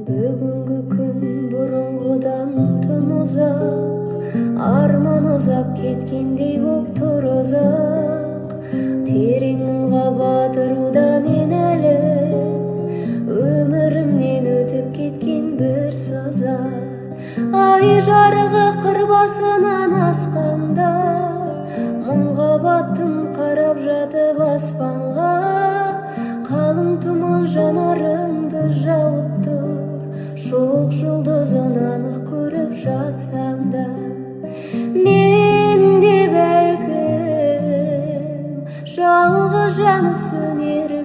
Бүгінгі күн бұрынғыдан тым ұзақ, арман ұзап кеткендей боп тұр ұзақ. Терең мұңға батыруда мен әлі, өмірімнен өтіп кеткен бір сазар. Ай жарығы қыр басынан асқанда, мұңға баттым қарап жатып аспанға. Қалың тұман жанарымды жауып тұр, шоқ жұлдызын анық көріп жатсам да. Мен де бәлкім жалғыз жанып сөнерім